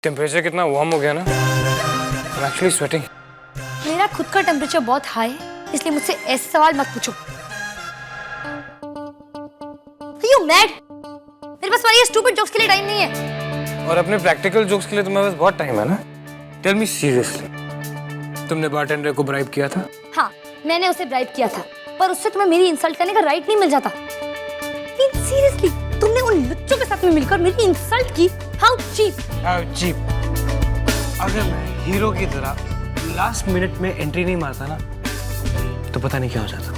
Temperature कितना warm हो गया ना, I'm actually sweating. मेरा खुद का टेम्परेचर बहुत हाई है, इसलिए मुझसे ऐसे सवाल मत पूछो। Are you mad? मेरे पास तुम्हारी स्टूपिड जोक्स के लिए टाइम नहीं है। और अपने प्रैक्टिकल जोक्स के लिए तुम्हारे पास बहुत टाइम है ना? Tell me seriously. तुमने बारटेंडर को ब्राइब किया था? हाँ, मैंने उसे ब्राइब किया था, पर उससे तुम्हें मेरी इंसल्ट करने का राइट नहीं मिल जाता। सीरियसली, तुमने उन लुच्चों के साथ में मिलकर मेरी इंसल्ट की। How cheap! How cheap! अगर मैं हीरो की तरह लास्ट मिनट में एंट्री नहीं मारता ना, तो पता नहीं क्या हो जाता।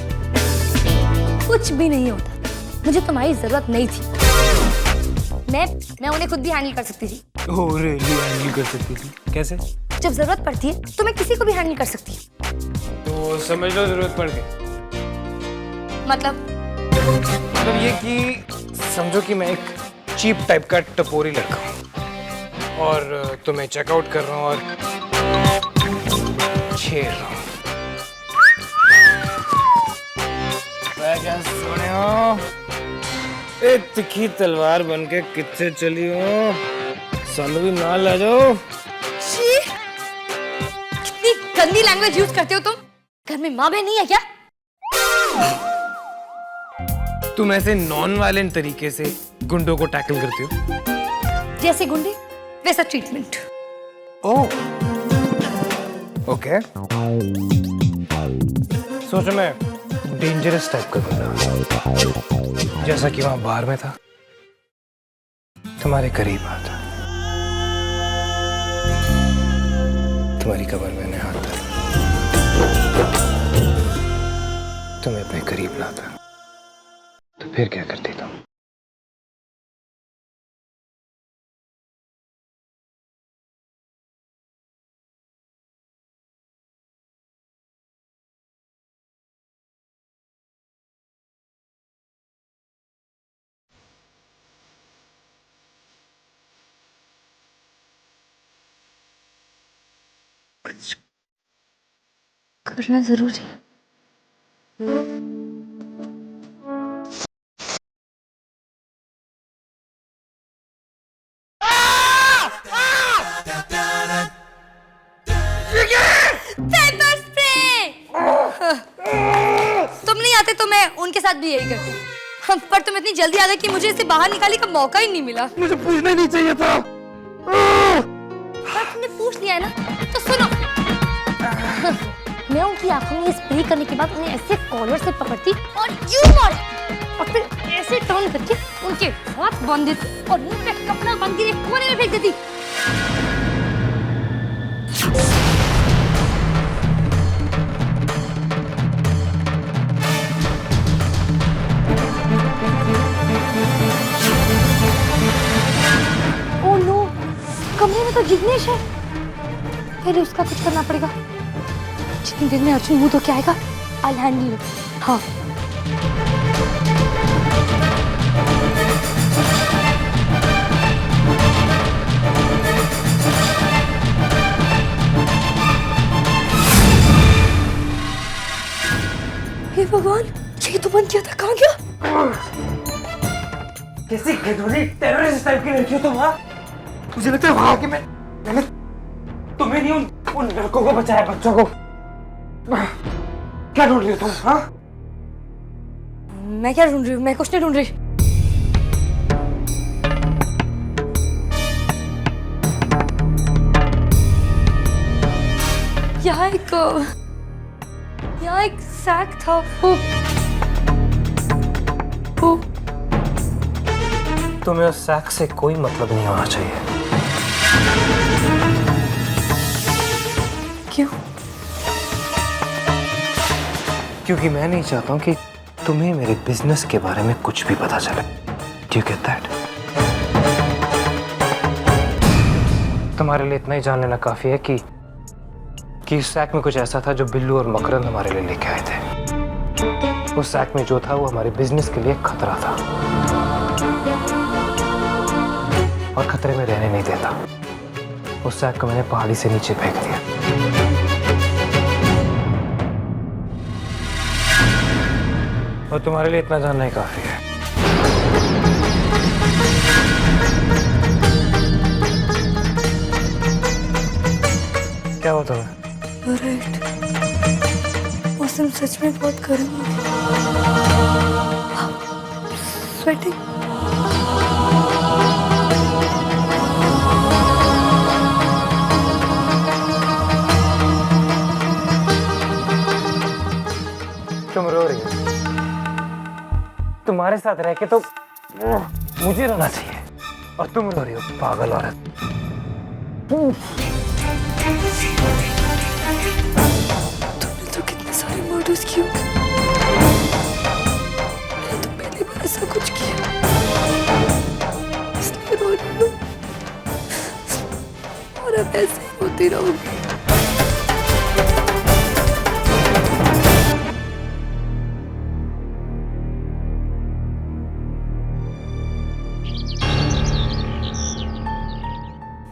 कुछ भी नहीं होता। मुझे तुम्हारी जरूरत नहीं थी। मैं उन्हें खुद भी हैंडल कर सकती थी। Oh really? हैंडल कर सकती थी? कैसे? जब जरूरत पड़ती है तो मैं किसी को भी हैंडल कर सकती हूँ। तो समझ लो जरूरत पड़ गई। मतलब ये कि समझो कि मैं एक चीप टाइप का टपोरी लड़का हूँ और तुम्हें चेकआउट कर रहा हूँ और छेड़ रहा हूँ। सुने हो? एक तिखी तलवार बनके कितने चली हो? सानू भी ना ला जाओ। कितनी गंदी लैंग्वेज यूज करते हो तुम। घर में माँ बहन नहीं है क्या? तुम ऐसे नॉन वायलेंट तरीके से गुंडों को टैकल करती हो? जैसे गुंडे वैसा ट्रीटमेंट। Oh okay. सोचो मैं डेंजरस टाइप का गुंडा, जैसा कि वहां बाहर में था, तुम्हारे करीब आता, तुम्हारी कमर में हाथ था, तुम्हें अपने करीब लाता, तो फिर क्या करती तुम? करना जरूरी। Paper spray. तुम नहीं आते तो मैं उनके साथ भी यही करती, पर तुम इतनी जल्दी आ गए कि मुझे इसे बाहर निकालने का मौका ही नहीं मिला। मुझे पूछना ही नहीं चाहिए था। पर तुमने पूछ लिया है ना, तो सुनो। मैं उनकी आंखों में स्प्रे करने के बाद उन्हें ऐसे कॉलर से पकड़ती और यूं मार, और फिर ऐसे टर्न करके उनके हाथ बांध देती और मुंह पे कपड़ा बांध के एक कोने में फेंक देती। ओह नो, कमरे में तो जिग्नेश है। पहले उसका कुछ करना पड़ेगा। जितनी देर में अर्जुन मुंह धो के आएगा, I'll handle it। हाँ। हे भगवान, ये तो बंद किया था, कहाँ गया? कैसी घिनौनी टेररिस्ट टाइप की लड़की हो तुम? हाँ, मुझे लगता है वहां के मैंने तुम्हें नहीं उन लड़कों को बचाया, बच्चों को। क्या ढूंढ रही हो तुम? हाँ, मैं क्या ढूंढ रही हूँ? मैं कुछ नहीं ढूंढ रही। यहाँ एक सैक था। वो तुम्हें उस सैक से कोई मतलब नहीं होना चाहिए। क्यों? क्योंकि मैं नहीं चाहता हूँ कि तुम्हें मेरे बिजनेस के बारे में कुछ भी पता चले। Do you get that? तुम्हारे लिए इतना ही जान लेना काफी है कि इस सैक में कुछ ऐसा था जो बिल्लू और मकरंद हमारे लिए लेके आए थे। उस सैक में जो था वो हमारे बिजनेस के लिए खतरा था और खतरे में रहने नहीं देता। उस सैक को मैंने पहाड़ी से नीचे फेंक दिया। और तुम्हारे लिए इतना जानना ही काफी है। क्या हुआ तुम्हें? राइट, मौसम सच में बहुत गर्म है। स्वेटिंग। तुम रो रही हो? तुम्हारे साथ रह के तो मुझे रोना चाहिए और तुम रो रही हो, पागल औरत। तुमने तो कितने सारे मर्डर्स किए, मैंने तो पहली बार ऐसा कुछ किया, इसलिए रो रही हूँ और अब ऐसे ही रोती रहूंगी।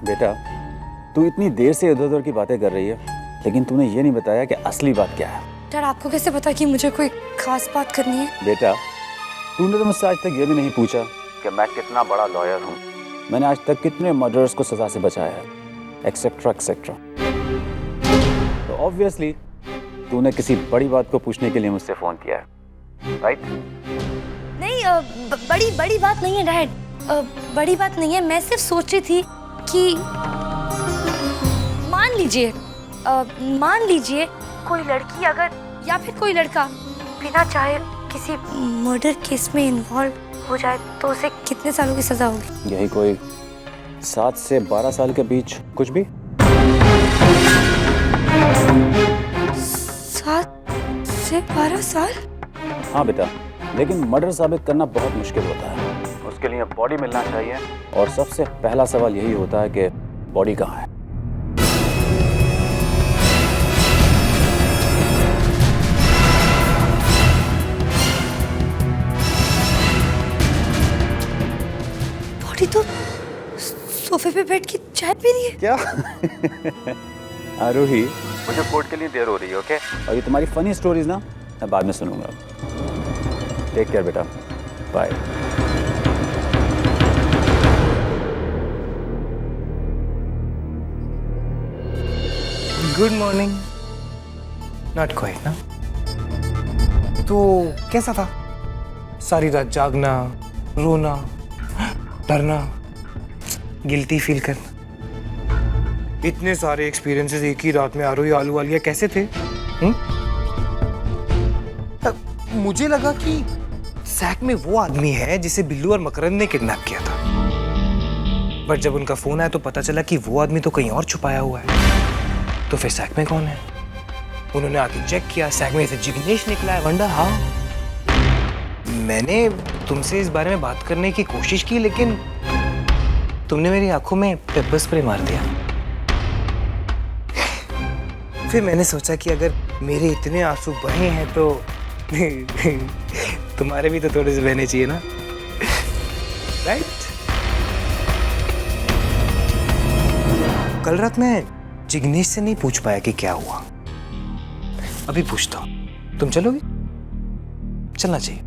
बेटा, तू इतनी देर से इधर उधर की बातें कर रही है, लेकिन तूने ये नहीं बताया कि असली बात क्या है। डैड, आपको कैसे पता कि मुझे कोई खास बात करनी है? बेटा, तूने तो मुझसे आज तक ये भी नहीं पूछा कि मैं कितना बड़ा लॉयर हूँ, मैंने आज तक कितने मर्डर्स को सजा से बचाया है, एक्सेट्रा एक्सेट्रा। तो ऑब्वियसली तूने किसी बड़ी बात को पूछने के लिए मुझसे फोन किया है, राइट? नहीं, बड़ी बात नहीं है डैड, बड़ी बात नहीं है। मैं सिर्फ सोच रही थी कि मान लीजिए कोई लड़की अगर या फिर कोई लड़का बिना चाहे किसी मर्डर केस में इन्वॉल्व हो जाए तो उसे कितने सालों की सजा होगी? यही कोई 7 से 12 साल के बीच, कुछ भी। 7 से 12 साल? हाँ बेटा, लेकिन मर्डर साबित करना बहुत मुश्किल होता है। उसके लिए बॉडी मिलना चाहिए और सबसे पहला सवाल यही होता है कि बॉडी कहाँ है। बॉडी तो सोफे पे बैठ के चाय पी रही है। क्या? आरोही, मुझे कोर्ट के लिए देर हो रही है, ओके? और ये तुम्हारी फनी स्टोरीज ना मैं बाद में सुनूंगा। टेक केयर बेटा, bye. Good morning. Not quite ना? तो कैसा था? सारी रात जागना, रोना, डरना, गिल्टी फील करना, इतने सारे एक्सपीरियंसेस एक ही रात में। आरोही आलूवालिया कैसे थे? मुझे लगा कि सैक में वो आदमी है जिसे बिल्लू और मकरंद ने किडनैप किया था, बट जब उनका फोन आया तो पता चला कि वो आदमी तो कहीं और छुपाया हुआ है। तो फिर सैक में कौन है? उन्होंने आके चेक किया, सैक में से जिग्नेश निकला है। Wonder how? मैंने तुमसे इस बारे में बात करने की कोशिश की, लेकिन तुमने मेरी आंखों में पेपर स्प्रे मार दिया। फिर मैंने सोचा कि अगर मेरे इतने आंसू बहे हैं तो तुम्हारे भी तो थोड़े से बहने चाहिए ना, राइट? कल रात मैं जिग्नेश से नहीं पूछ पाया कि क्या हुआ, अभी पूछता हूं। तुम चलोगी? चलना चाहिए।